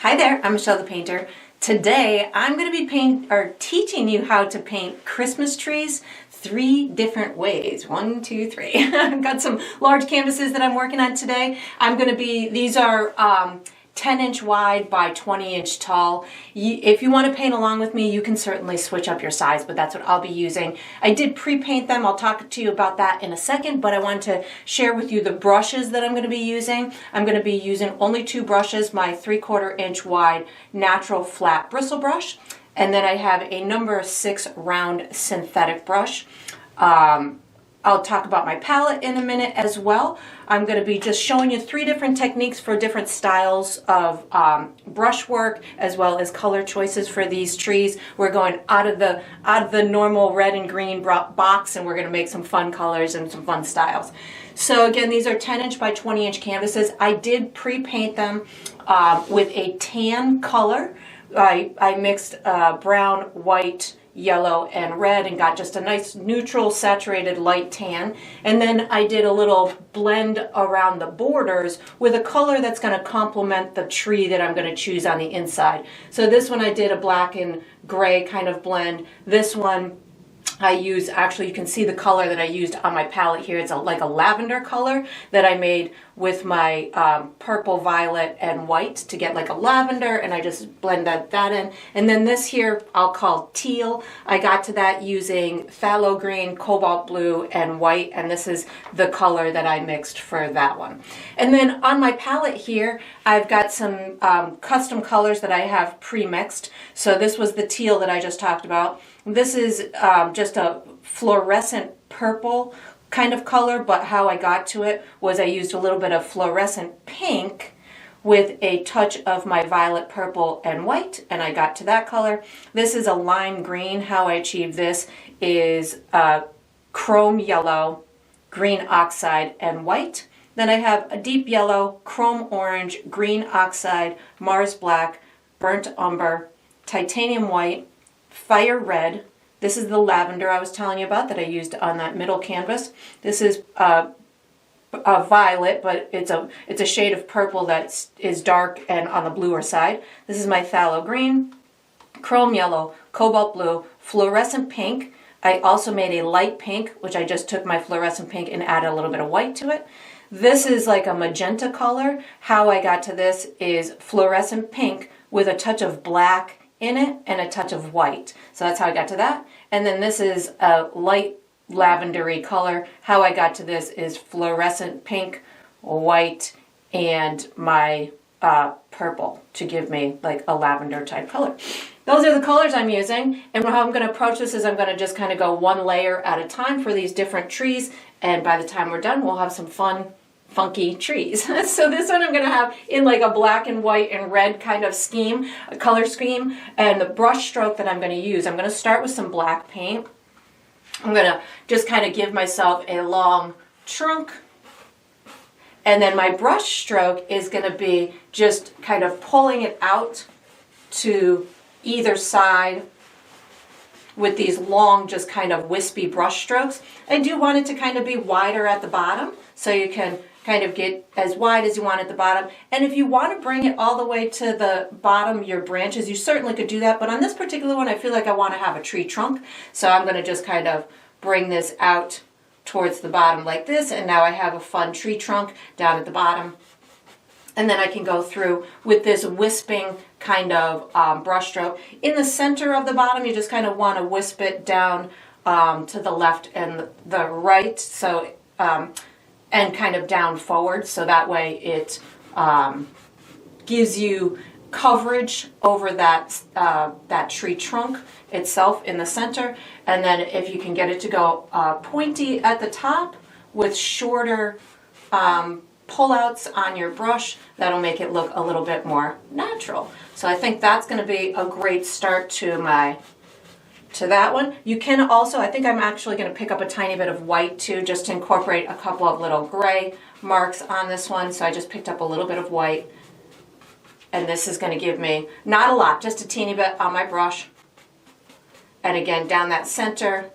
Hi there, I'm Michelle the Painter. Today I'm going to be teaching you how to paint Christmas trees 3 different ways. 1, 2, 3. I've got some large canvases that I'm working on today. These are 10-inch wide by 20-inch tall. If you want to paint along with me, you can certainly switch up your size, but that's what I'll be using. I did pre-paint them. I'll talk to you about that in a second, but I want to share with you the brushes that I'm going to be using. I'm going to be using only 2 brushes, my 3/4 inch wide natural flat bristle brush, and then I have a number 6 round synthetic brush. I'll talk about my palette in a minute as well. I'm going to be just showing you 3 different techniques for different styles of brushwork, as well as color choices for these trees. We're going out of the normal red and green box, and we're going to make some fun colors and some fun styles. So again, these are 10-inch by 20-inch canvases. I did pre-paint them with a tan color. I mixed brown, white, yellow, and red and got just a nice neutral saturated light tan, and then I did a little blend around the borders with a color that's going to complement the tree that I'm going to choose on the inside. So this one I did a black and gray kind of blend. This one I use, actually you can see the color that I used on my palette here. It's like a lavender color that I made with my purple, violet, and white to get like a lavender, and I just blended that in. And then this here I'll call teal. I got to that using phthalo green, cobalt blue, and white, and this is the color that I mixed for that one. And then on my palette here I've got some custom colors that I have pre-mixed. So this was the teal that I just talked about. This is just a fluorescent purple kind of color, but how I got to it was I used a little bit of fluorescent pink with a touch of my violet, purple, and white, and I got to that color. This is a lime green. How I achieved this is chrome yellow, green oxide, and white. Then I have a deep yellow, chrome orange, green oxide, Mars black, burnt umber, titanium white, fire red. This is the lavender I was telling you about that I used on that middle canvas. This is a violet, but it's a shade of purple that is dark and on the bluer side. This is my phthalo green, chrome yellow, cobalt blue, fluorescent pink. I also made a light pink, which I just took my fluorescent pink and added a little bit of white to it. This is like a magenta color. How I got to this is fluorescent pink with a touch of black in it and a touch of white. So that's how I got to that. And then this is a light lavendery color. How I got to this is fluorescent pink, white, and my purple to give me like a lavender type color. Those are the colors I'm using, and how I'm going to approach this is I'm going to just kind of go one layer at a time for these different trees, and by the time we're done we'll have some fun funky trees. So this one I'm going to have in like a black and white and red kind of scheme, a color scheme, and the brush stroke that I'm going to use, I'm going to start with some black paint. I'm going to just kind of give myself a long trunk, and then my brush stroke is going to be just kind of pulling it out to either side with these long, just kind of wispy brush strokes. I do want it to kind of be wider at the bottom, so you can kind of get as wide as you want at the bottom. And if you want to bring it all the way to the bottom, your branches, you certainly could do that. But on this particular one, I feel like I want to have a tree trunk. So I'm going to just kind of bring this out towards the bottom like this. And now I have a fun tree trunk down at the bottom. And then I can go through with this wisping kind of brush stroke. In the center of the bottom, you just kind of want to wisp it down to the left and the right. So and kind of down forward, so that way it gives you coverage over that tree trunk itself in the center. And then if you can get it to go pointy at the top with shorter pullouts on your brush, that'll make it look a little bit more natural. So I think that's going to be a great start to that one. You can also, I think I'm actually going to pick up a tiny bit of white too, just to incorporate a couple of little gray marks on this one. So I just picked up a little bit of white, and this is going to give me, not a lot, just a teeny bit on my brush. And again, down that center,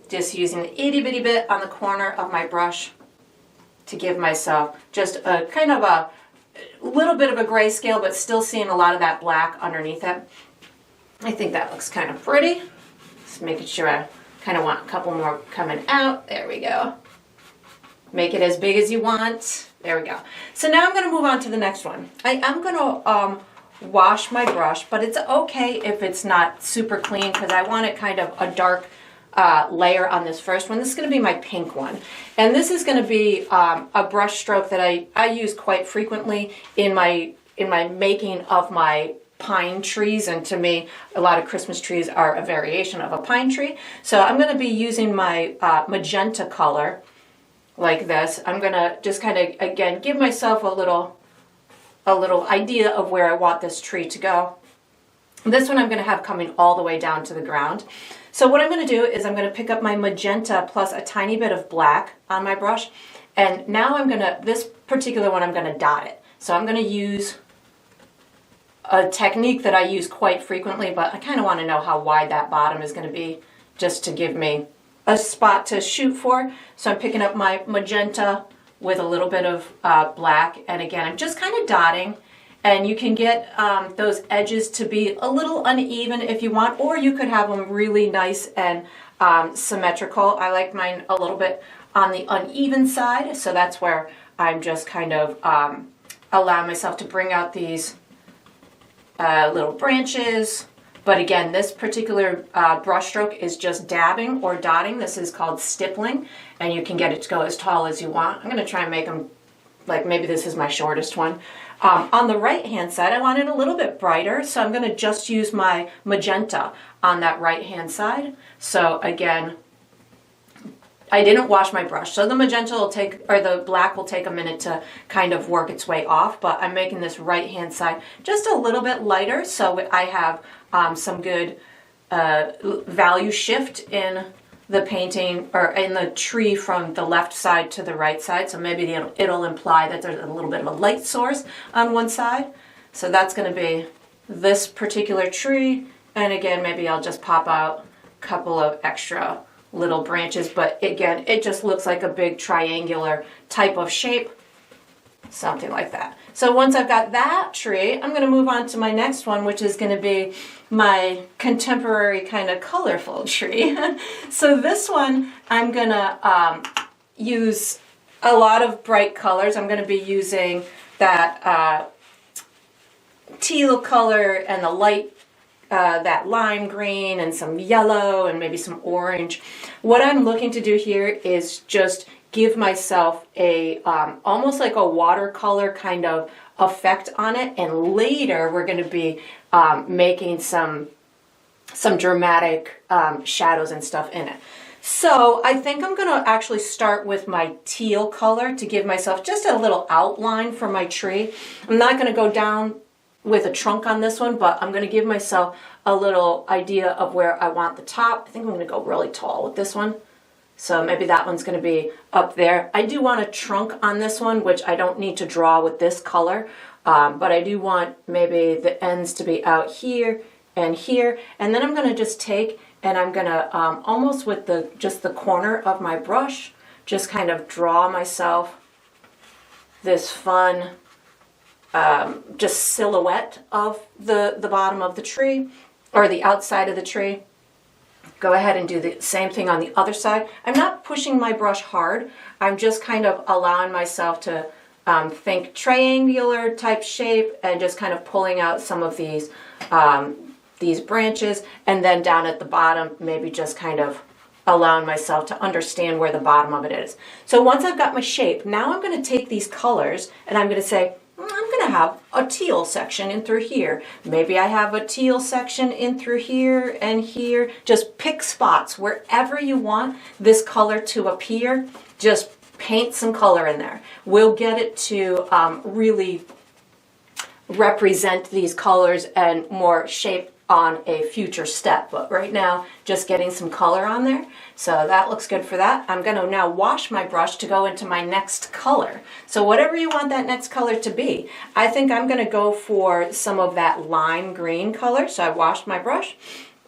just using the itty bitty bit on the corner of my brush to give myself just a kind of a little bit of a grayscale, but still seeing a lot of that black underneath it. I think that looks kind of pretty. Just making sure I kind of want a couple more coming out. There we go. Make it as big as you want. There we go. So now I'm going to move on to the next one. I am going to wash my brush, but it's okay if it's not super clean because I want it kind of a dark layer on this first one. This is going to be my pink one. And this is going to be a brush stroke that I use quite frequently in my making of my pine trees, and to me a lot of Christmas trees are a variation of a pine tree. So I'm going to be using my magenta color like this. I'm going to just kind of again give myself a little idea of where I want this tree to go. This one I'm going to have coming all the way down to the ground. So what I'm going to do is I'm going to pick up my magenta plus a tiny bit of black on my brush, and now I'm going to, this particular one I'm going to dot it. So I'm going to use a technique that I use quite frequently, but I kind of want to know how wide that bottom is going to be just to give me a spot to shoot for. So I'm picking up my magenta with a little bit of black, and again I'm just kind of dotting, and you can get those edges to be a little uneven if you want, or you could have them really nice and symmetrical. I like mine a little bit on the uneven side, so that's where I'm just kind of allowing myself to bring out these little branches. But again, this particular brush stroke is just dabbing or dotting. This is called stippling, and you can get it to go as tall as you want. I'm going to try and make them, like maybe this is my shortest one. On the right hand side, I want it a little bit brighter, so I'm going to just use my magenta on that right hand side. So again, I didn't wash my brush, so the magenta will take, or the black will take a minute to kind of work its way off, but I'm making this right hand side just a little bit lighter so I have some good value shift in the painting, or in the tree, from the left side to the right side. So maybe it'll imply that there's a little bit of a light source on one side. So that's going to be this particular tree, and again maybe I'll just pop out a couple of extra little branches, but again it just looks like a big triangular type of shape, something like that. So once I've got that tree, I'm going to move on to my next one, which is going to be my contemporary kind of colorful tree. So this one I'm going to use a lot of bright colors. I'm going to be using that teal color and the light that lime green and some yellow and maybe some orange. What I'm looking to do here is just give myself a almost like a watercolor kind of effect on it, and later we're going to be making some dramatic shadows and stuff in it. So I think I'm going to actually start with my teal color to give myself just a little outline for my tree. I'm not going to go down with a trunk on this one, but I'm going to give myself a little idea of where I want the top. I think I'm going to go really tall with this one. So maybe that one's going to be up there. I do want a trunk on this one, which I don't need to draw with this color, but I do want maybe the ends to be out here and here. And then I'm going to just take, and I'm going to almost with just the corner of my brush, just kind of draw myself this fun just silhouette of the bottom of the tree, or the outside of the tree. Go ahead and do the same thing on the other side. I'm not pushing my brush hard. I'm just kind of allowing myself to think triangular type shape, and just kind of pulling out some of these branches, and then down at the bottom maybe just kind of allowing myself to understand where the bottom of it is. So once I've got my shape, now I'm going to take these colors and I'm going to say, I'm going to have a teal section in through here. Maybe I have a teal section in through here and here. Just pick spots wherever you want this color to appear. Just paint some color in there. We'll get it to really represent these colors and more shape on a future step, but right now just getting some color on there. So that looks good for that. I'm going to now wash my brush to go into my next color. So whatever you want that next color to be, I think I'm going to go for some of that lime green color. So I washed my brush.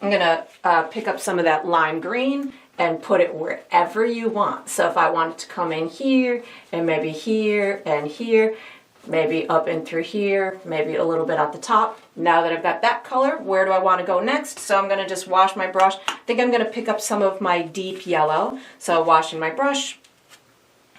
I'm going to pick up some of that lime green and put it wherever you want. So if I want it to come in here and maybe here and here, maybe up in through here, maybe a little bit at the top. Now that I've got that color, where do I want to go next? So I'm going to just wash my brush. I think I'm going to pick up some of my deep yellow. So washing my brush,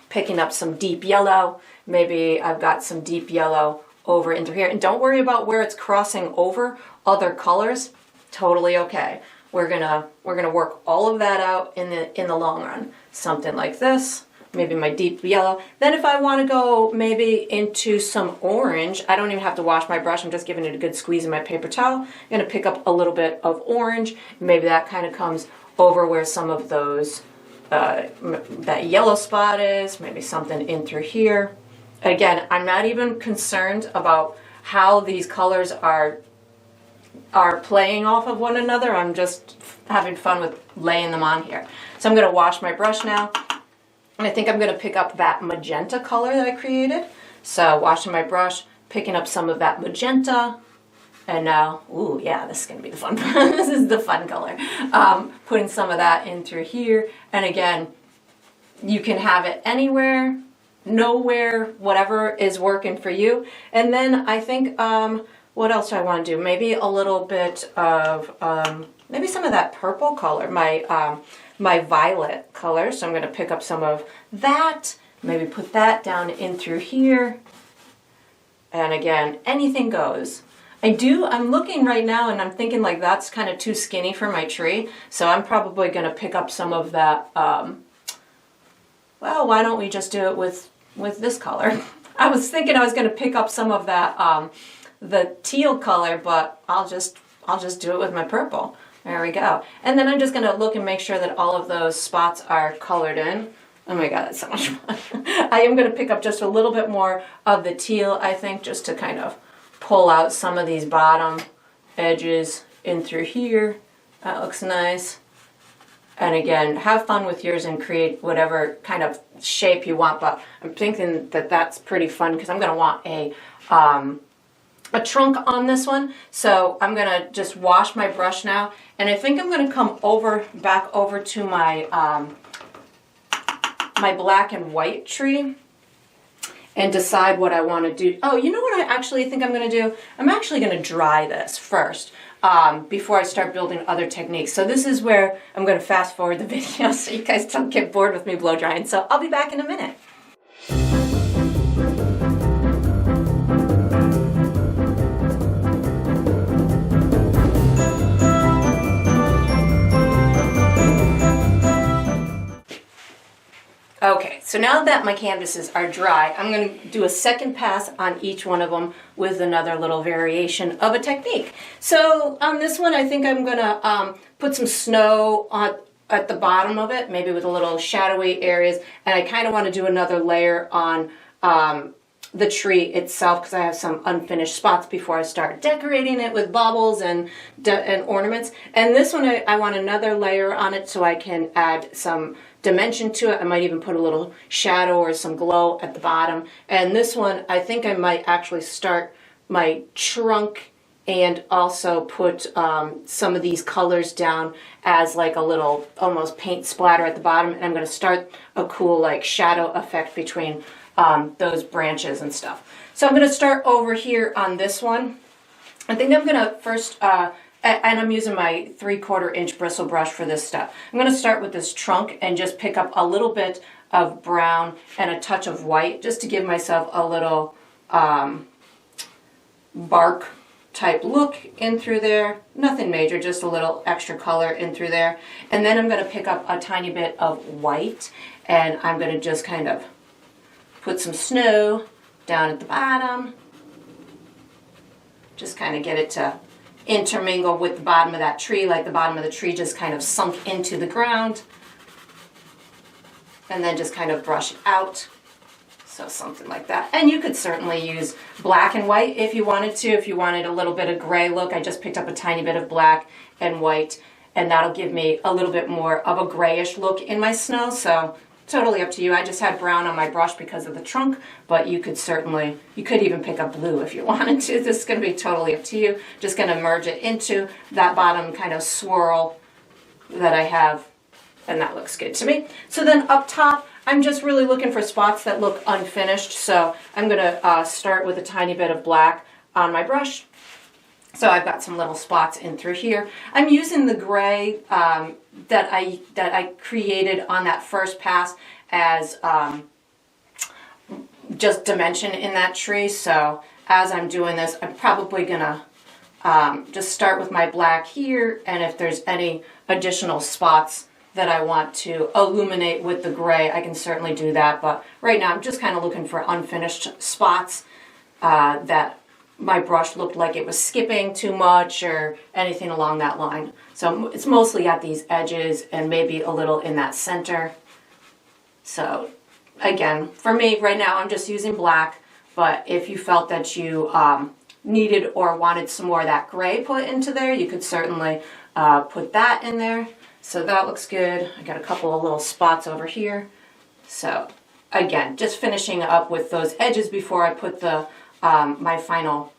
picking up some deep yellow. Maybe I've got some deep yellow over into here. And don't worry about where it's crossing over other colors. Totally okay. We're gonna work all of that out in the long run. Something like this. Maybe my deep yellow. Then if I want to go maybe into some orange, I don't even have to wash my brush. I'm just giving it a good squeeze in my paper towel. I'm going to pick up a little bit of orange. Maybe that kind of comes over where some of those, that yellow spot is. Maybe something in through here. Again, I'm not even concerned about how these colors are playing off of one another. I'm just having fun with laying them on here. So I'm going to wash my brush now. And I think I'm going to pick up that magenta color that I created. So washing my brush, picking up some of that magenta. And now, ooh, yeah, this is going to be the fun one. This is the fun color. Putting some of that in through here. And again, you can have it anywhere, nowhere, whatever is working for you. And then I think, what else do I want to do? Maybe a little bit of, maybe some of that purple color, my violet color. So I'm going to pick up some of that, maybe put that down in through here. And again, anything goes. I'm looking right now and I'm thinking like that's kind of too skinny for my tree. So I'm probably going to pick up some of that, well, why don't we just do it with this color? I was thinking I was going to pick up some of that, the teal color, but I'll just do it with my purple. There we go. And then I'm just going to look and make sure that all of those spots are colored in. Oh my god, that's so much fun. I am going to pick up just a little bit more of the teal, I think, just to kind of pull out some of these bottom edges in through here. That looks nice. And again, have fun with yours and create whatever kind of shape you want. But I'm thinking that that's pretty fun because I'm going to want a trunk on this one. So I'm going to just wash my brush now. And I think I'm going to come back over to my, my black and white tree and decide what I want to do. Oh, you know what I actually think I'm going to do? I'm actually going to dry this first before I start building other techniques. So this is where I'm going to fast forward the video so you guys don't get bored with me blow drying. So I'll be back in a minute. Okay, so now that my canvases are dry, I'm going to do a second pass on each one of them with another little variation of a technique. So on this one, I think I'm going to put some snow at the bottom of it, maybe with a little shadowy areas, and I kind of want to do another layer on the tree itself because I have some unfinished spots before I start decorating it with baubles and ornaments. And this one, I want another layer on it so I can add some dimension to it. I might even put a little shadow or some glow at the bottom. And this one, I think I might actually start my trunk and also put some of these colors down as like a little almost paint splatter at the bottom. And I'm going to start a cool like shadow effect between those branches and stuff. So I'm going to start over here on this one. I think I'm going to first, and I'm using my 3/4 inch bristle brush for this stuff. I'm going to start with this trunk and just pick up a little bit of brown and a touch of white just to give myself a little bark type look in through there. Nothing major, just a little extra color in through there. And then I'm going to pick up a tiny bit of white and I'm going to just kind of put some snow down at the bottom. Just kind of get it to intermingle with the bottom of that tree, like the bottom of the tree just kind of sunk into the ground. And then just kind of brush it out. So something like that. And you could certainly use black and white if you wanted to. If you wanted a little bit of gray look, I just picked up a tiny bit of black and white, and that'll give me a little bit more of a grayish look in my snow. So totally up to you. I just had brown on my brush because of the trunk, but you could even pick up blue if you wanted to. This is going to be totally up to you. Just going to merge it into that bottom kind of swirl that I have, and that looks good to me. So then up top, I'm just really looking for spots that look unfinished, so I'm going to start with a tiny bit of black on my brush. So I've got some little spots in through here. I'm using the gray that I created on that first pass as just dimension in that tree. So as I'm doing this, I'm probably gonna just start with my black here, and if there's any additional spots that I want to illuminate with the gray, I can certainly do that. But right now I'm just kind of looking for unfinished spots that my brush looked like it was skipping too much or anything along that line. So it's mostly at these edges and maybe a little in that center. So again, for me right now I'm just using black, but if you felt that you needed or wanted some more of that gray put into there, you could certainly put that in there. So that looks good. I got a couple of little spots over here. So again, just finishing up with those edges before I put the my final,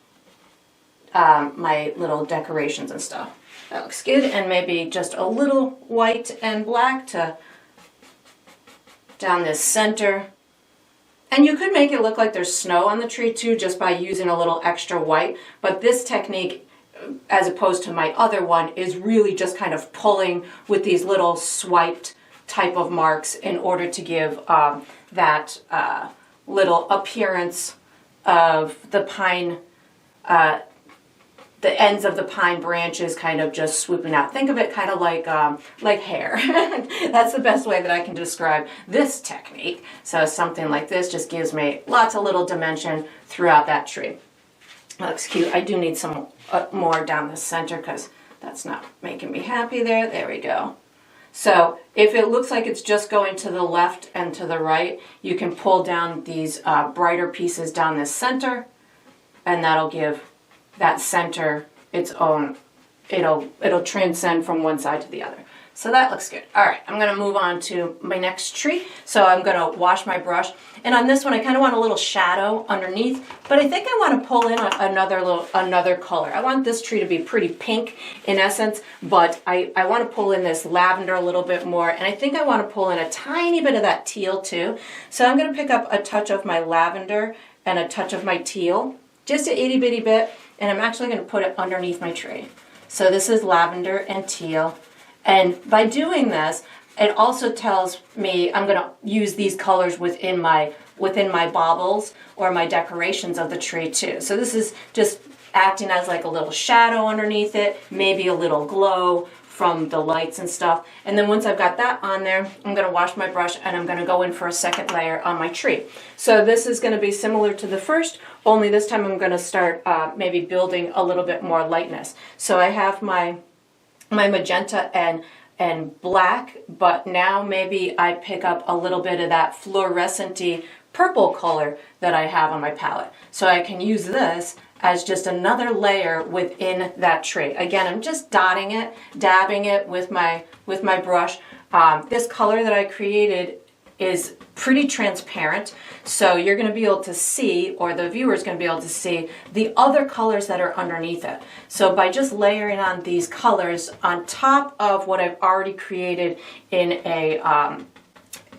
my little decorations and stuff. That looks good. And maybe just a little white and black to down this center. And you could make it look like there's snow on the tree too, just by using a little extra white. But this technique, as opposed to my other one, is really just kind of pulling with these little swiped type of marks in order to give that little appearance of the pine, the ends of the pine branches kind of just swooping out. Think of it kind of like hair. That's the best way that I can describe this technique. So something like this just gives me lots of little dimension throughout that tree. That looks cute. I do need some more down the center because that's not making me happy there. There we go. So if it looks like it's just going to the left and to the right, you can pull down these brighter pieces down this center, and that'll give that center its own, it'll transcend from one side to the other. So that looks good. All right, I'm gonna move on to my next tree. So I'm gonna wash my brush. And on this one, I kind of want a little shadow underneath, but I think I want to pull in another color. I want this tree to be pretty pink in essence, but I want to pull in this lavender a little bit more, and I think I want to pull in a tiny bit of that teal too. So I'm gonna pick up a touch of my lavender and a touch of my teal, just an itty bitty bit, and I'm actually gonna put it underneath my tree. So this is lavender and teal. And by doing this, it also tells me I'm going to use these colors within my baubles or my decorations of the tree too. So this is just acting as like a little shadow underneath it, maybe a little glow from the lights and stuff. And then once I've got that on there, I'm going to wash my brush and I'm going to go in for a second layer on my tree. So this is going to be similar to the first, only this time I'm going to start maybe building a little bit more lightness. So I have my magenta and black, but now maybe I pick up a little bit of that fluorescent-y purple color that I have on my palette. So I can use this as just another layer within that tree. Again, I'm just dotting it, dabbing it with my brush. This color that I created is pretty transparent, so you're going to be able to see, or the viewer is going to be able to see, the other colors that are underneath it. So by just layering on these colors on top of what I've already created in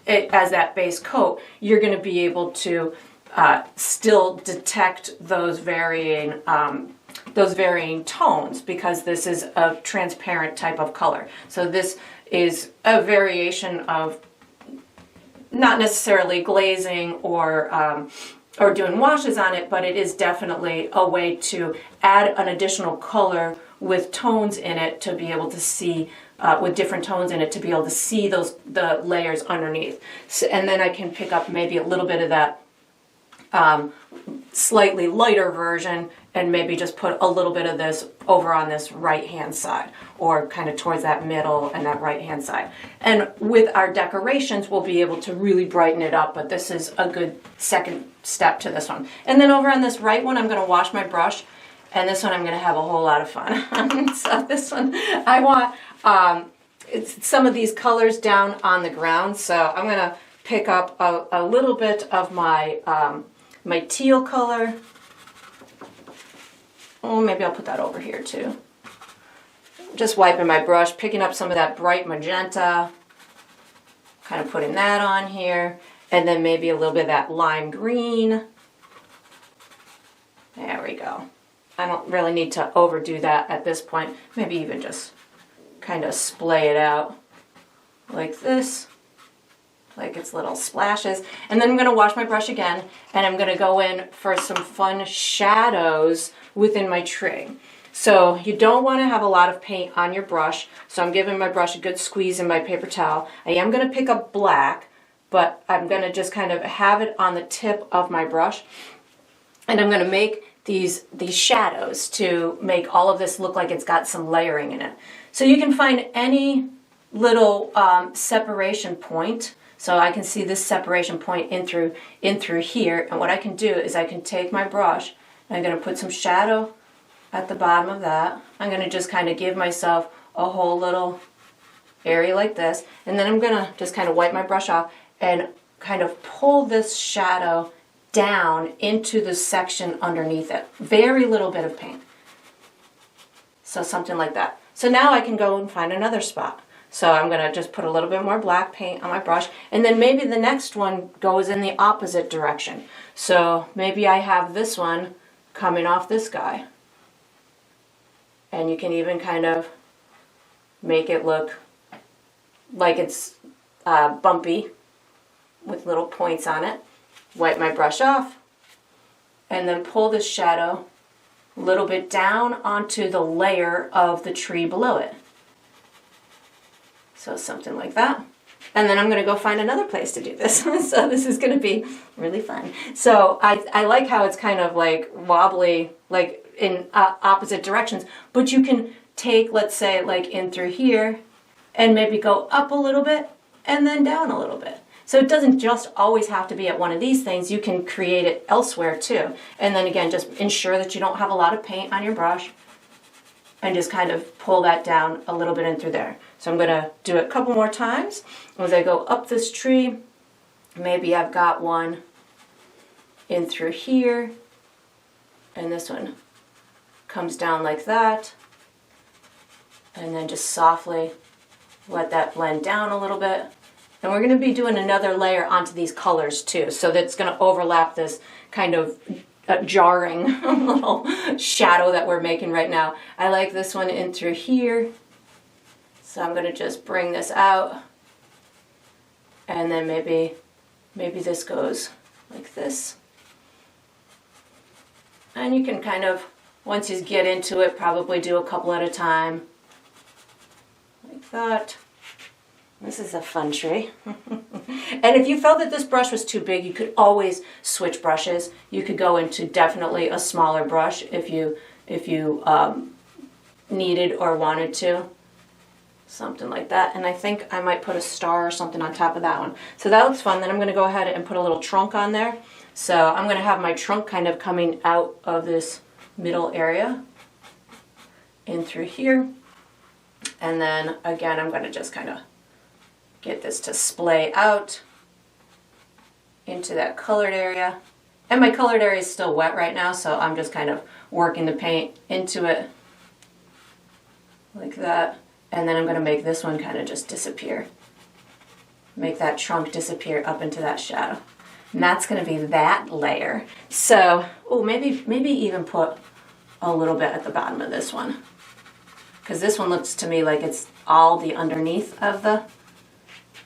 as that base coat, you're going to be able to still detect those varying tones, because this is a transparent type of color. So this is a variation of not necessarily glazing or doing washes on it, but it is definitely a way to add an additional color with tones in it to be able to see, with different tones in it to be able to see the layers underneath. So, and then I can pick up maybe a little bit of that slightly lighter version and maybe just put a little bit of this over on this right hand side, or kind of towards that middle and that right hand side. And with our decorations we'll be able to really brighten it up, but this is a good second step to this one. And then over on this right one I'm going to wash my brush, and this one I'm going to have a whole lot of fun. So this one I want it's some of these colors down on the ground, so I'm going to pick up a little bit of my my teal color. Oh, maybe I'll put that over here too. Just wiping my brush, picking up some of that bright magenta, kind of putting that on here, and then maybe a little bit of that lime green. There we go. I don't really need to overdo that at this point. Maybe even just kind of splay it out like this, like it's little splashes. And then I'm going to wash my brush again, and I'm going to go in for some fun shadows within my tree. So you don't want to have a lot of paint on your brush, so I'm giving my brush a good squeeze in my paper towel. I am going to pick up black, but I'm going to just kind of have it on the tip of my brush, and I'm going to make these shadows to make all of this look like it's got some layering in it. So you can find any little separation point. So I can see this separation point in through here, and what I can do is I can take my brush and I'm going to put some shadow at the bottom of that. I'm going to just kind of give myself a whole little area like this, and then I'm going to just kind of wipe my brush off and kind of pull this shadow down into the section underneath it. Very little bit of paint. So something like that. So now I can go and find another spot. So I'm going to just put a little bit more black paint on my brush, and then maybe the next one goes in the opposite direction. So maybe I have this one coming off this guy. And you can even kind of make it look like it's bumpy with little points on it. Wipe my brush off, and then pull this shadow a little bit down onto the layer of the tree below it. So something like that. And then I'm going to go find another place to do this. So this is going to be really fun. So I like how it's kind of like wobbly, like in opposite directions, but you can take, let's say, like in through here and maybe go up a little bit and then down a little bit. So it doesn't just always have to be at one of these things. You can create it elsewhere too. And then again, just ensure that you don't have a lot of paint on your brush, and just kind of pull that down a little bit in through there. So I'm going to do it a couple more times. As I go up this tree, maybe I've got one in through here, and this one comes down like that, and then just softly let that blend down a little bit. And we're going to be doing another layer onto these colors too, so that's going to overlap this kind of jarring little shadow that we're making right now. I like this one in through here, so I'm going to just bring this out, and then maybe this goes like this. And you can kind of, once you get into it, probably do a couple at a time, like that. This is a fun tree. And if you felt that this brush was too big, you could always switch brushes. You could go into definitely a smaller brush if you needed or wanted to. Something like that. And I think I might put a star or something on top of that one. So that looks fun. Then I'm going to go ahead and put a little trunk on there. So I'm going to have my trunk kind of coming out of this middle area in through here. And then again, I'm going to just kind of get this to splay out into that colored area. And my colored area is still wet right now, so I'm just kind of working the paint into it like that. And then I'm going to make this one kind of just disappear. Make that trunk disappear up into that shadow. And that's going to be that layer. So, oh, maybe even put a little bit at the bottom of this one, because this one looks to me like it's all the underneath of the.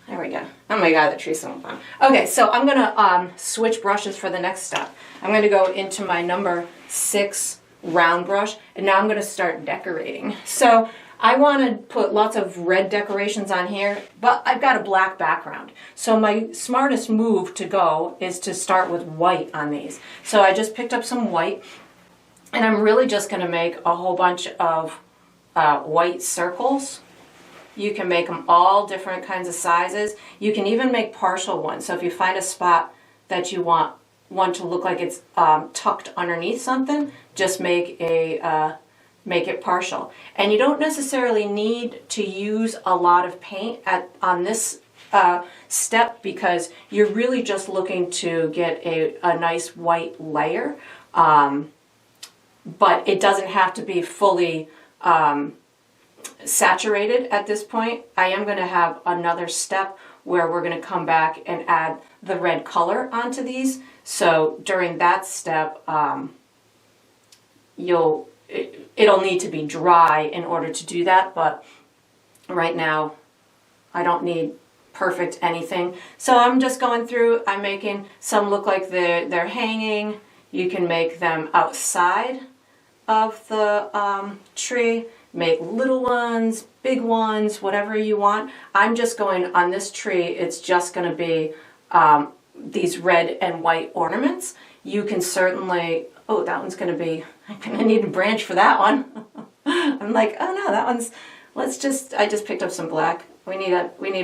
There we go. Oh my god, that tree's so fun. Okay, so I'm going to switch brushes for the next step. I'm going to go into my number 6 round brush, and now I'm going to start decorating. So I want to put lots of red decorations on here, but I've got a black background. So my smartest move to go is to start with white on these. So I just picked up some white, and I'm really just going to make a whole bunch of white circles. You can make them all different kinds of sizes. You can even make partial ones. So if you find a spot that you want one to look like it's tucked underneath something, just make it partial. And you don't necessarily need to use a lot of paint on this step, because you're really just looking to get a nice white layer. But it doesn't have to be fully saturated at this point. I am going to have another step where we're going to come back and add the red color onto these. So during that step, it'll need to be dry in order to do that, but right now I don't need perfect anything. So I'm just going through, I'm making some look like they're hanging. You can make them outside of the tree, make little ones, big ones, whatever you want. I'm just going on this tree, it's just going to be these red and white ornaments. You can certainly, oh, that one's going to be, I'm going to need a branch for that one. I'm like, oh no, that one's, I just picked up some black. We need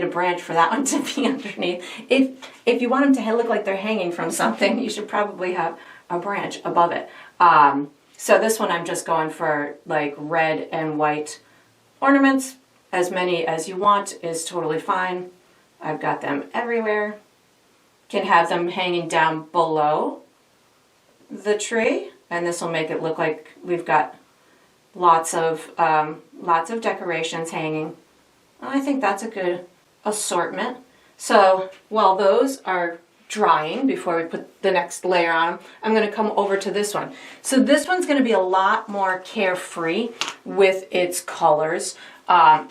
a branch for that one to be underneath. If you want them to look like they're hanging from something, you should probably have a branch above it. So this one I'm just going for like red and white ornaments. As many as you want is totally fine. I've got them everywhere. Can have them hanging down below the tree, and this will make it look like we've got lots of decorations hanging. I think that's a good assortment. So while those are drying before we put the next layer on, I'm going to come over to this one. So this one's going to be a lot more carefree with its colors.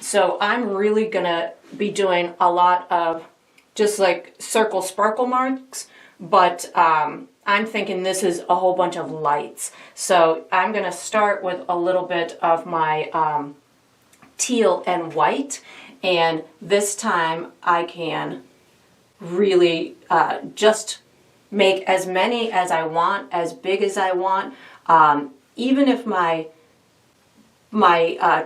So I'm really going to be doing a lot of just like circle sparkle marks, but I'm thinking this is a whole bunch of lights. So I'm going to start with a little bit of my teal and white, and this time I can really just make as many as I want, as big as I want. Even if my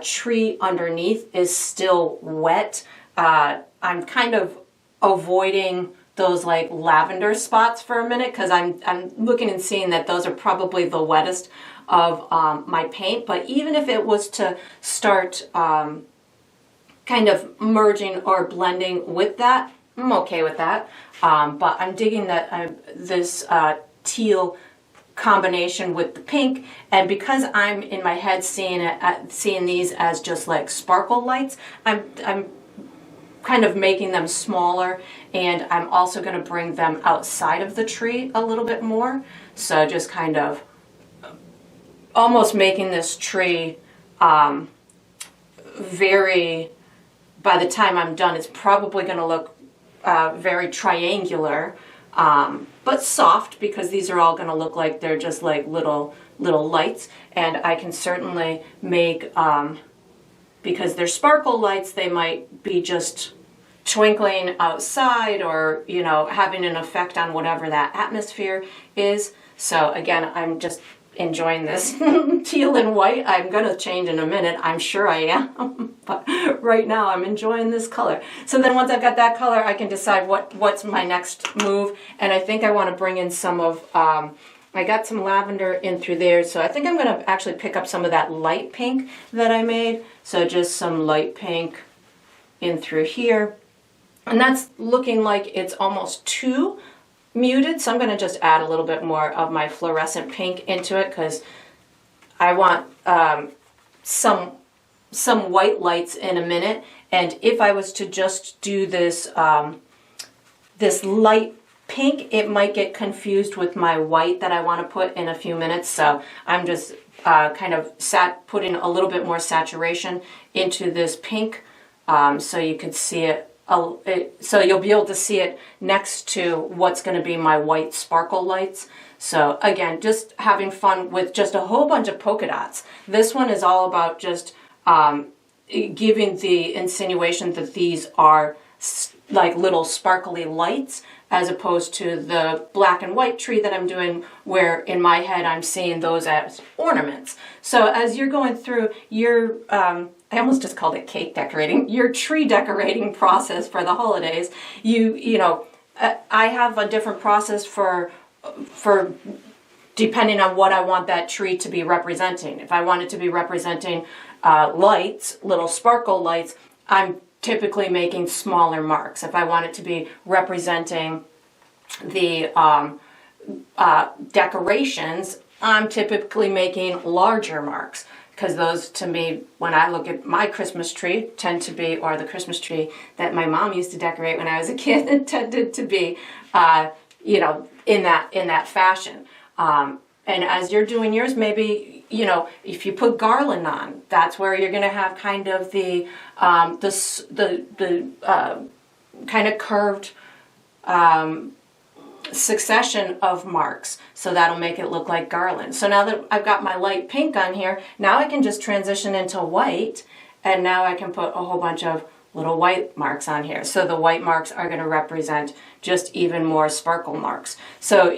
tree underneath is still wet, I'm kind of avoiding those like lavender spots for a minute, because I'm looking and seeing that those are probably the wettest of my paint. But even if it was to start kind of merging or blending with that, I'm okay with that. But I'm digging that this teal combination with the pink, and because I'm in my head seeing these as just like sparkle lights, I'm kind of making them smaller, and I'm also going to bring them outside of the tree a little bit more. So just kind of almost making this tree very, by the time I'm done, it's probably going to look very triangular, but soft, because these are all going to look like they're just like little lights. And I can certainly make, because they're sparkle lights, they might be just twinkling outside, or having an effect on whatever that atmosphere is. So again, I'm just enjoying this teal and white. I'm going to change in a minute, I'm sure I am, but right now I'm enjoying this color. So then once I've got that color, I can decide what's my next move. And I think I want to bring in some of, I got some lavender in through there, so I think I'm going to actually pick up some of that light pink that I made. So just some light pink in through here. And that's looking like it's almost too muted, so I'm going to just add a little bit more of my fluorescent pink into it, because I want some white lights in a minute. And if I was to just do this this light pink, it might get confused with my white that I want to put in a few minutes. So I'm just kind of putting a little bit more saturation into this pink, so you can see it. So you'll be able to see it next to what's going to be my white sparkle lights. So again, just having fun with just a whole bunch of polka dots. This one is all about just giving the insinuation that these are like little sparkly lights, as opposed to the black and white tree that I'm doing, where in my head I'm seeing those as ornaments. So as you're going through your I almost just called it cake decorating, your tree decorating process for the holidays, I have a different process for depending on what I want that tree to be representing. If I want it to be representing lights, little sparkle lights, I'm typically making smaller marks. If I want it to be representing the decorations, I'm typically making larger marks. because those, to me, when I look at my Christmas tree, tend to be, or the Christmas tree that my mom used to decorate when I was a kid, it tended to be, you know, in that fashion. And as you're doing yours, maybe, you know, if you put garland on, that's where you're going to have kind of the kind of curved succession of marks. So that'll make it look like garland. So now that I've got my light pink on here, now I can just transition into white, and now I can put a whole bunch of little white marks on here. So the white marks are going to represent just even more sparkle marks. So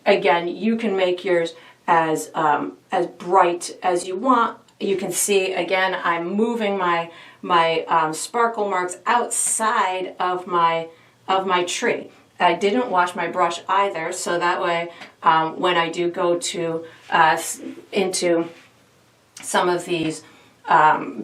again, you can make yours as bright as you want. You can see, again, I'm moving my sparkle marks outside of my tree. I didn't wash my brush either, so that way when I do go to into some of these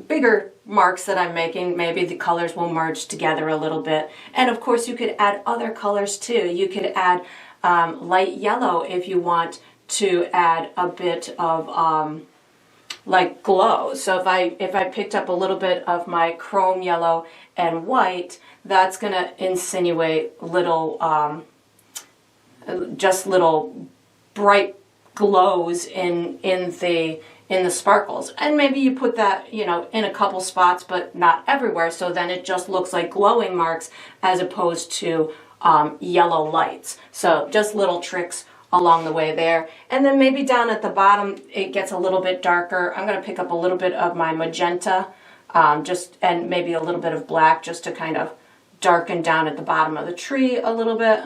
bigger marks that I'm making, maybe the colors will merge together a little bit. And of course you could add other colors too. You could add light yellow if you want to add a bit of like glow. So if I picked up a little bit of my chrome yellow and white, that's going to insinuate little just little bright glows in the sparkles. And maybe you put that, you know, in a couple spots but not everywhere, so then it just looks like glowing marks as opposed to yellow lights. So just little tricks along the way there. And then maybe down at the bottom it gets a little bit darker. I'm going to pick up a little bit of my magenta and maybe a little bit of black just to kind of darken down at the bottom of the tree a little bit,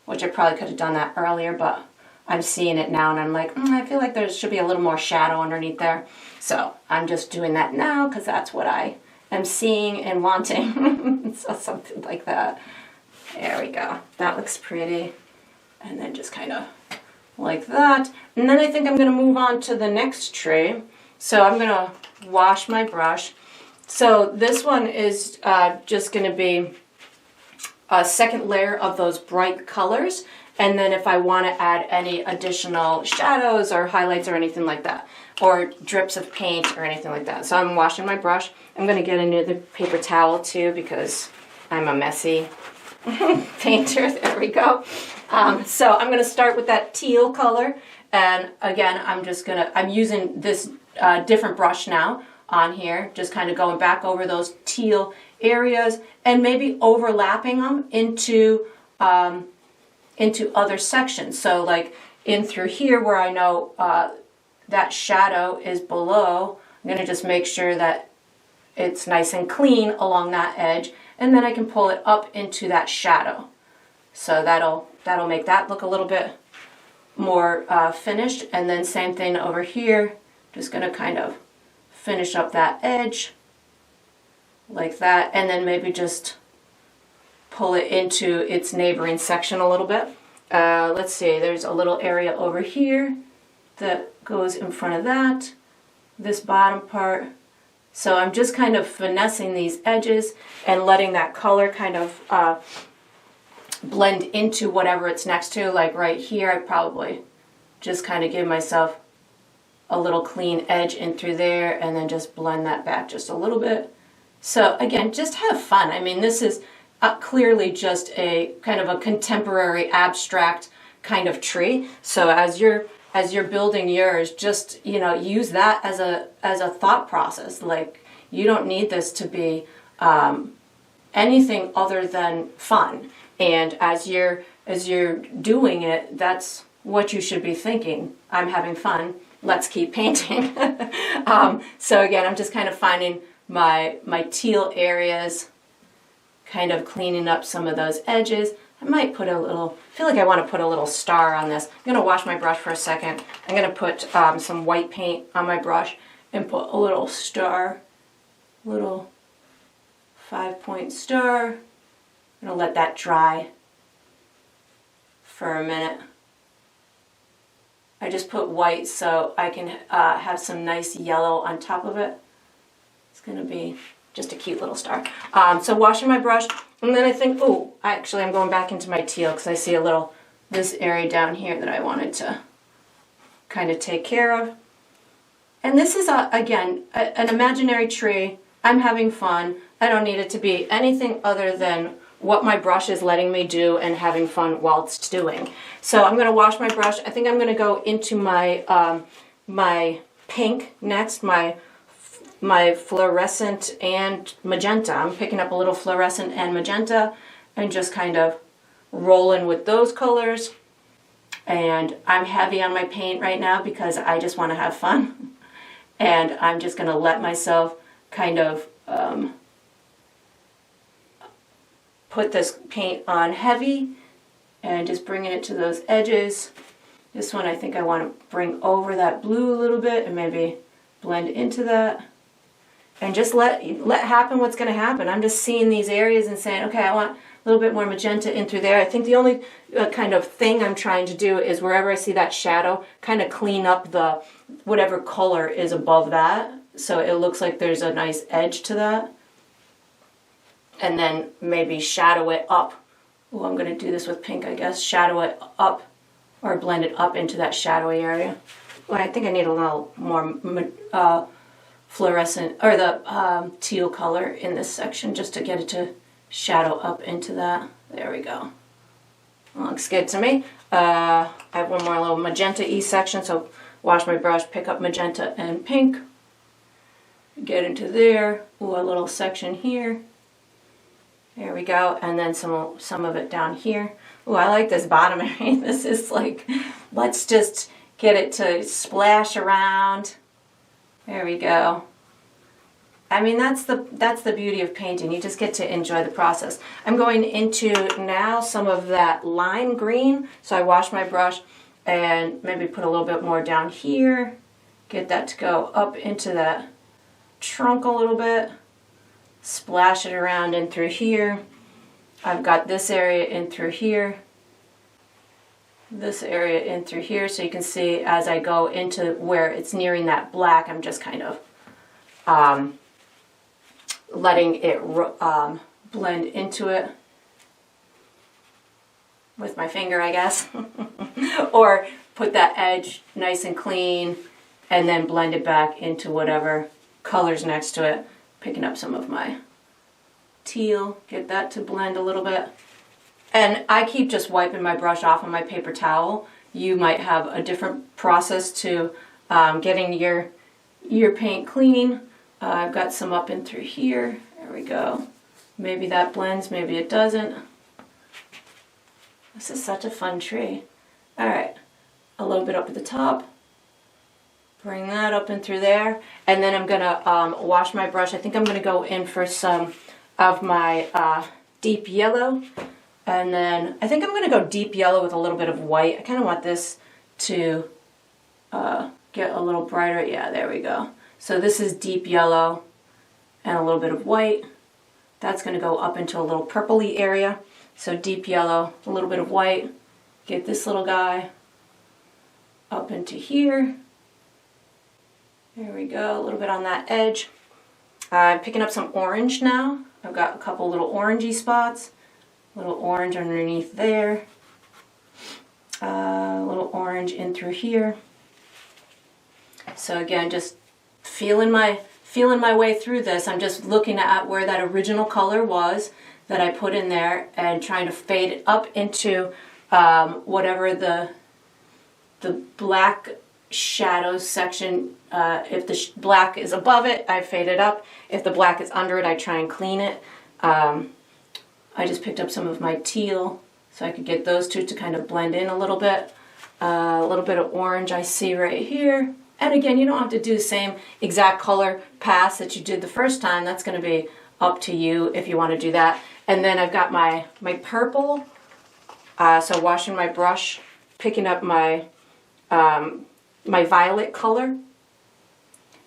which I probably could have done that earlier, but I'm seeing it now and I'm like, I feel like there should be a little more shadow underneath there. So I'm just doing that now because that's what I am seeing and wanting. So something like that. There we go. That looks pretty. And then just kind of like that. And then I think I'm going to move on to the next tree. So I'm going to wash my brush. So this one is just going to be a second layer of those bright colors. And then if I want to add any additional shadows or highlights or anything like that, or drips of paint or anything like that. So I'm washing my brush. I'm going to get into the paper towel too because I'm a messy painter. There we go. So I'm going to start with that teal color. And again, I'm using this different brush now on here, just kind of going back over those teal areas and maybe overlapping them into other sections. So like in through here where I know that shadow is below, I'm going to just make sure that it's nice and clean along that edge, and then I can pull it up into that shadow. So that'll make that look a little bit more finished. And then same thing over here, just going to kind of finish up that edge like that, and then maybe just pull it into its neighboring section a little bit. Let's see, there's a little area over here that goes in front of that, this bottom part. So I'm just kind of finessing these edges and letting that color kind of blend into whatever it's next to. Like right here, I probably just kind of give myself a little clean edge in through there and then just blend that back just a little bit. So again, just have fun. I mean, this is clearly just a kind of a contemporary abstract kind of tree. So as you're building yours, just, you know, use that as a thought process. Like, you don't need this to be anything other than fun. And as you're doing it, that's what you should be thinking. I'm having fun. Let's keep painting. So again, I'm just kind of finding my teal areas, kind of cleaning up some of those edges. I might put I feel like I want to put a little star on this. I'm going to wash my brush for a second. I'm going to put some white paint on my brush and put a little star, little 5-point star. I'm going to let that dry for a minute. I just put white so I can have some nice yellow on top of it. It's going to be just a cute little star. So washing my brush, and then I think, I'm going back into my teal because I see this area down here that I wanted to kind of take care of. And this is, again, an imaginary tree. I'm having fun. I don't need it to be anything other than what my brush is letting me do and having fun whilst doing. So I'm going to wash my brush. I think I'm going to go into my my pink next, my fluorescent and magenta. I'm picking up a little fluorescent and magenta and just kind of rolling with those colors. And I'm heavy on my paint right now because I just want to have fun. And I'm just going to let myself kind of put this paint on heavy and just bringing it to those edges. This one I think I want to bring over that blue a little bit and maybe blend into that. And just let happen what's going to happen. I'm just seeing these areas and saying, okay, I want a little bit more magenta in through there. I think the only kind of thing I'm trying to do is wherever I see that shadow, kind of clean up the whatever color is above that, so it looks like there's a nice edge to that. And then maybe shadow it up. Oh, I'm going to do this with pink, I guess. Shadow it up or blend it up into that shadowy area. Well, I think I need a little more fluorescent or the teal color in this section just to get it to shadow up into that. There we go. Looks good to me. I have one more little magenta-y section, so wash my brush, pick up magenta and pink. Get into there. Ooh, a little section here. There we go. And then some of it down here. Ooh, I like this bottom area. This is like, let's just get it to splash around. There we go. I mean, that's the beauty of painting. You just get to enjoy the process. I'm going into now some of that lime green. So I wash my brush and maybe put a little bit more down here. Get that to go up into that trunk a little bit. Splash it around in through here. I've got this area in through here. This area in through here. So you can see as I go into where it's nearing that black, I'm just kind of letting it blend into it with my finger, I guess. Or put that edge nice and clean and then blend it back into whatever color's next to it. Picking up some of my teal, get that to blend a little bit. And I keep just wiping my brush off on my paper towel. You might have a different process to getting your paint clean. I've got some up in through here. There we go. Maybe that blends, maybe it doesn't. This is such a fun tree. All right, a little bit up at the top. Bring that up and through there. And then I'm gonna wash my brush. I think I'm gonna go in for some of my deep yellow. And then I think I'm gonna go deep yellow with a little bit of white. I kind of want this to get a little brighter. Yeah, there we go. So this is deep yellow and a little bit of white. That's gonna go up into a little purpley area. So deep yellow, a little bit of white. Get this little guy up into here. There we go, a little bit on that edge. I'm picking up some orange now. I've got a couple little orangey spots. A little orange underneath there. A little orange in through here. So again, just feeling my way through this. I'm just looking at where that original color was that I put in there and trying to fade it up into whatever the black shadow section. If the black is above it, I fade it up. If the black is under it, I try and clean it. I just picked up some of my teal so I could get those two to kind of blend in a little bit. A little bit of orange I see right here. And again, you don't have to do the same exact color pass that you did the first time. That's going to be up to you if you want to do that. And then I've got my purple. So washing my brush, picking up my my violet color.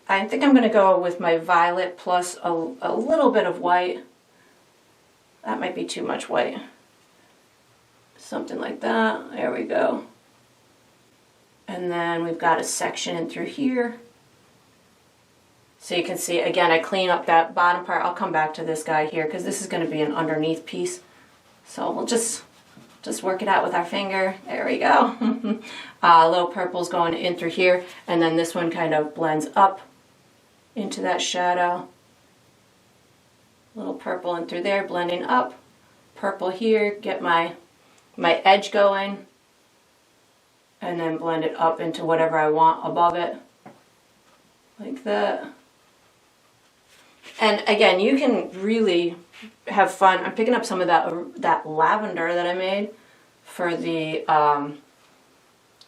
I think I'm going to go with my violet plus a little bit of white. That might be too much white. Something like that. There we go. And then we've got a section in through here. So you can see, again, I clean up that bottom part. I'll come back to this guy here because this is going to be an underneath piece. So we'll just just work it out with our finger. There we go. A little purple's going in through here, and then this one kind of blends up into that shadow. Little purple in through there, blending up. Purple here, get my edge going, and then blend it up into whatever I want above it, like that. And again, you can really have fun. I'm picking up some of that lavender that I made for the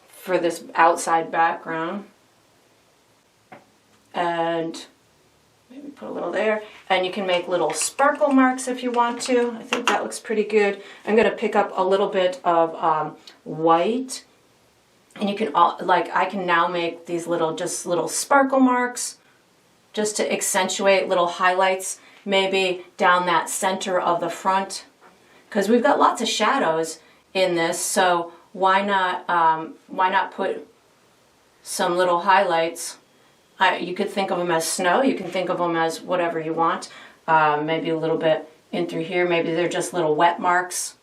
for this outside background, and maybe put a little there. And you can make little sparkle marks if you want to. I think that looks pretty good. I'm going to pick up a little bit of white, and you can I can now make these little sparkle marks, just to accentuate little highlights, maybe down that center of the front, because we've got lots of shadows in this. So why not put some little highlights? You could think of them as snow. You can think of them as whatever you want. Maybe a little bit in through here. Maybe they're just little wet marks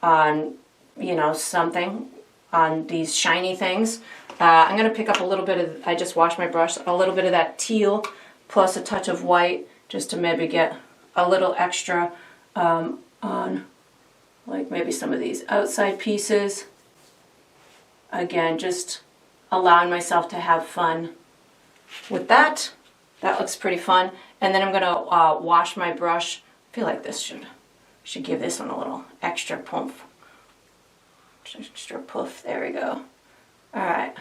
on, something on these shiny things. I'm going to pick up a little bit of, I just washed my brush, a little bit of that teal plus a touch of white, just to maybe get a little extra on like maybe some of these outside pieces. Again, just allowing myself to have fun with that. That looks pretty fun. And then I'm going to wash my brush. I feel like this should give this one a little extra poof. Extra poof. There we go. All right.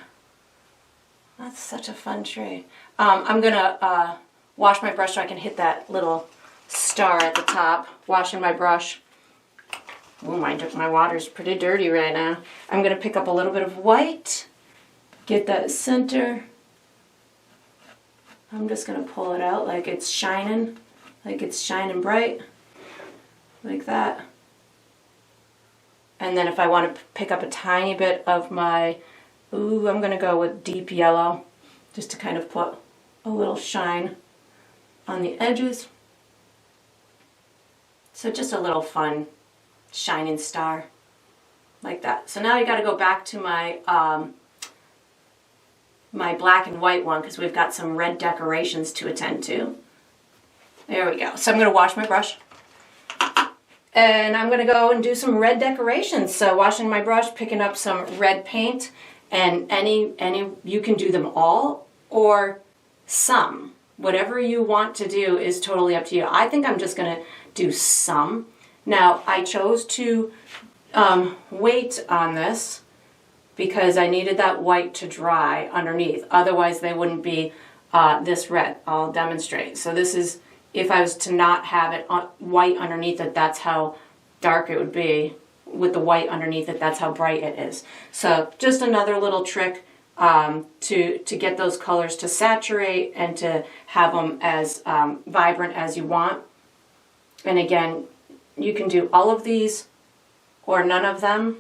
That's such a fun tree. I'm going to wash my brush so I can hit that little star at the top. Washing my brush. Oh, my water's pretty dirty right now. I'm going to pick up a little bit of white. Get that center. I'm just going to pull it out like it's shining bright. Like that. And then if I want to pick up a tiny bit of my, I'm going to go with deep yellow, just to kind of put a little shine on the edges. So just a little fun shining star, like that. So now I got to go back to my my black and white one, because we've got some red decorations to attend to. There we go. So I'm going to wash my brush. And I'm going to go and do some red decorations. So washing my brush, picking up some red paint, and any you can do them all or some. Whatever you want to do is totally up to you. I think I'm just going to do some. Now, I chose to wait on this because I needed that white to dry underneath. Otherwise, they wouldn't be this red. I'll demonstrate. So this is, if I was to not have it white underneath it, that's how dark it would be. With the white underneath it, that's how bright it is. So just another little trick to get those colors to saturate and to have them as vibrant as you want. And again, you can do all of these or none of them,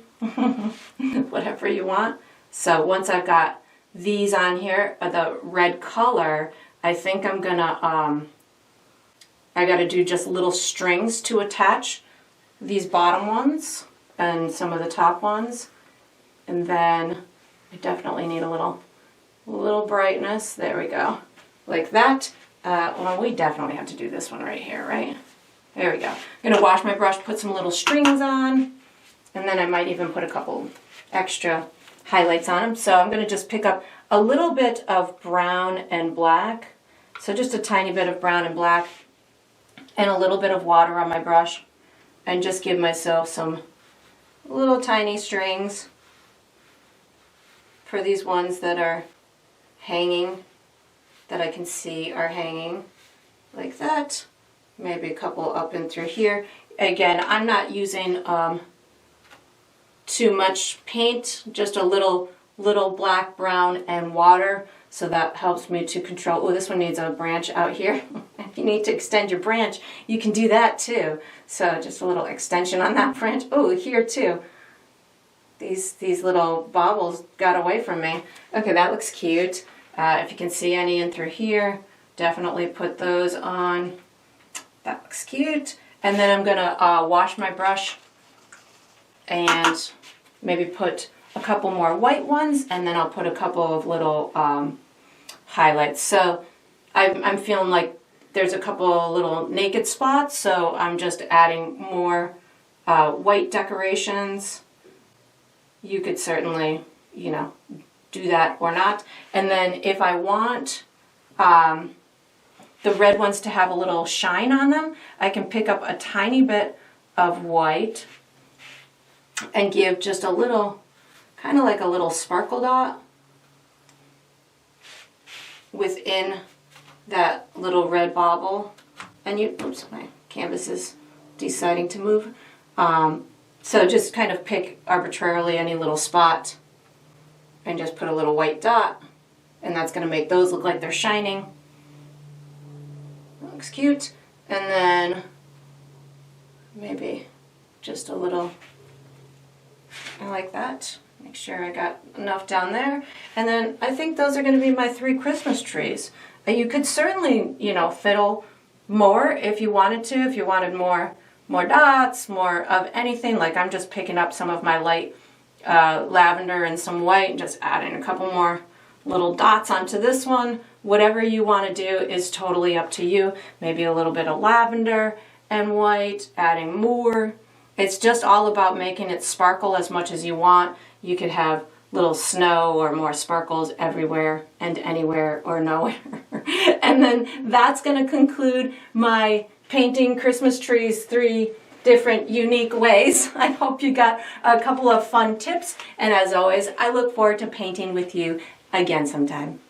whatever you want. So once I've got these on here, the red color, I think I'm gonna, I gotta do just little strings to attach these bottom ones and some of the top ones. And then I definitely need a little brightness. There we go. Like that. Well, we definitely have to do this one right here, right? There we go. I'm going to wash my brush, put some little strings on, and then I might even put a couple extra highlights on them. So I'm going to just pick up a little bit of brown and black. So just a tiny bit of brown and black and a little bit of water on my brush, and just give myself some little tiny strings for these ones that are hanging, that I can see are hanging, like that. Maybe a couple up and through here. Again, I'm not using too much paint, just a little black, brown, and water, so that helps me to control. Oh, this one needs a branch out here. If you need to extend your branch, you can do that too. So just a little extension on that branch. Oh, here too. These little baubles got away from me. Okay, that looks cute. If you can see any in through here, definitely put those on. That looks cute. And then I'm gonna wash my brush and maybe put a couple more white ones, and then I'll put a couple of little highlights. So I'm feeling like there's a couple of little naked spots, so I'm just adding more white decorations. You could certainly, you know, do that or not. And then if I want the red ones to have a little shine on them, I can pick up a tiny bit of white and give just a little, kind of like a little sparkle dot within that little red bauble. And oops, my canvas is deciding to move. So just kind of pick arbitrarily any little spot and just put a little white dot, and that's going to make those look like they're shining. Looks cute. And then maybe just a little, I like that. Make sure I got enough down there. And then I think those are going to be my 3 Christmas trees. You could certainly, you know, fiddle more if you wanted to, if you wanted more dots, more of anything. Like I'm just picking up some of my light lavender and some white and just adding a couple more little dots onto this one. Whatever you want to do is totally up to you. Maybe a little bit of lavender and white, adding more. It's just all about making it sparkle as much as you want. You could have little snow or more sparkles everywhere and anywhere or nowhere. And then that's going to conclude my painting Christmas trees 3 different unique ways. I hope you got a couple of fun tips, and as always, I look forward to painting with you again sometime.